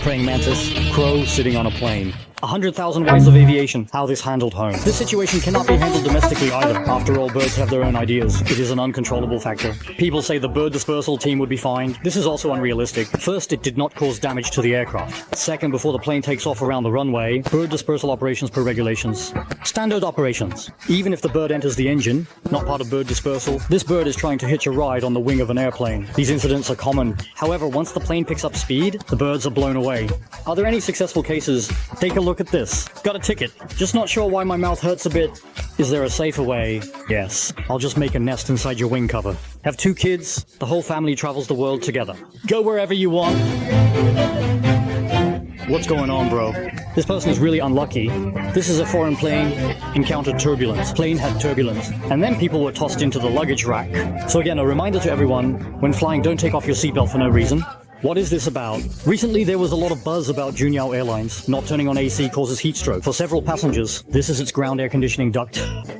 praying mantis, crow sitting on a plane. 100,000 ways of aviation, how this handled home. This situation cannot be handled domestically either. After all, birds have their own ideas. It is an uncontrollable factor. People say the bird dispersal team would be fined. This is also unrealistic. First, it did not cause damage to the aircraft. Second, before the plane takes off around the runway, bird dispersal operations per regulations. Standard operations. Even if the bird enters the engine, not part of bird dispersal, this bird is trying to hitch a ride on the wing of an airplane. These incidents are common. However, once the plane picks up speed, the birds are blown away. Are there any successful cases? Take a look at this. Got a ticket. Just not sure why my mouth hurts a bit. Is there a safer way? Yes. I'll just make a nest inside your wing cover. Have 2 kids. The whole family travels the world together. Go wherever you want. What's going on, bro? This person is really unlucky. This is a foreign plane, encountered turbulence. Plane had turbulence. And then people were tossed into the luggage rack. So again, a reminder to everyone, when flying, don't take off your seatbelt for no reason. What is this about? Recently, there was a lot of buzz about Junyao Airlines. Not turning on AC causes heat stroke. For several passengers, this is its ground air conditioning duct.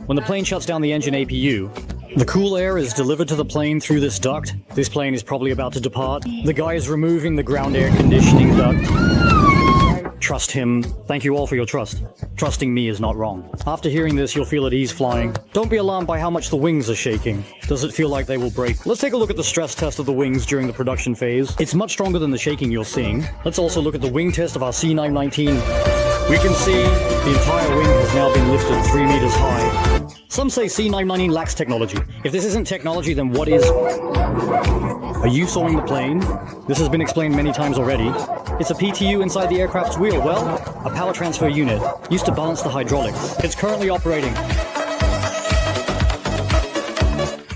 When the plane shuts down the engine APU, the cool air is delivered to the plane through this duct. This plane is probably about to depart. The guy is removing the ground air conditioning duct. Trust him. Thank you all for your trust. Trusting me is not wrong. After hearing this, you'll feel at ease flying. Don't be alarmed by how much the wings are shaking. Does it feel like they will break? Let's take a look at the stress test of the wings during the production phase. It's much stronger than the shaking you're seeing. Let's also look at the wing test of our C919. We can see the entire wing has now been lifted 3 meters high. Some say C919 lacks technology. If this isn't technology, then what is? Are you sawing the plane? This has been explained many times already. It's a PTU inside the aircraft's wheel. Well, a power transfer unit used to balance the hydraulics. It's currently operating.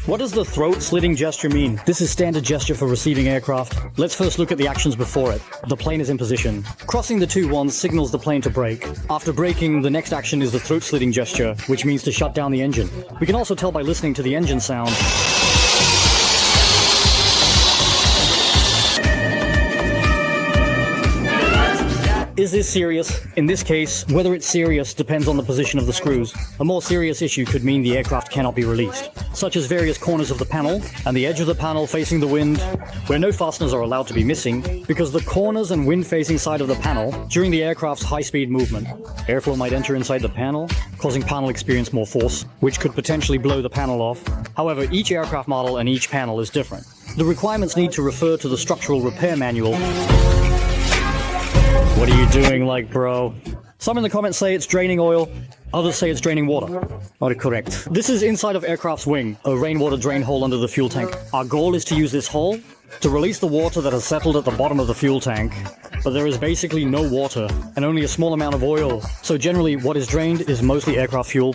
What does the throat-slitting gesture mean? This is standard gesture for receiving aircraft. Let's first look at the actions before it. The plane is in position. Crossing the 2 wands signals the plane to brake. After braking, the next action is the throat-slitting gesture, which means to shut down the engine. We can also tell by listening to the engine sound. Is this serious? In this case, whether it's serious depends on the position of the screws. A more serious issue could mean the aircraft cannot be released, such as various corners of the panel and the edge of the panel facing the wind, where no fasteners are allowed to be missing, because the corners and wind-facing side of the panel during the aircraft's high-speed movement. Airflow might enter inside the panel, causing panel experience more force, which could potentially blow the panel off. However, each aircraft model and each panel is different. The requirements need to refer to the structural repair manual. What are you doing, bro? Some in the comments say it's draining oil, others say it's draining water. Not correct. This is inside of aircraft's wing, a rainwater drain hole under the fuel tank. Our goal is to use this hole to release the water that has settled at the bottom of the fuel tank. But there is basically no water and only a small amount of oil. So generally, what is drained is mostly aircraft fuel.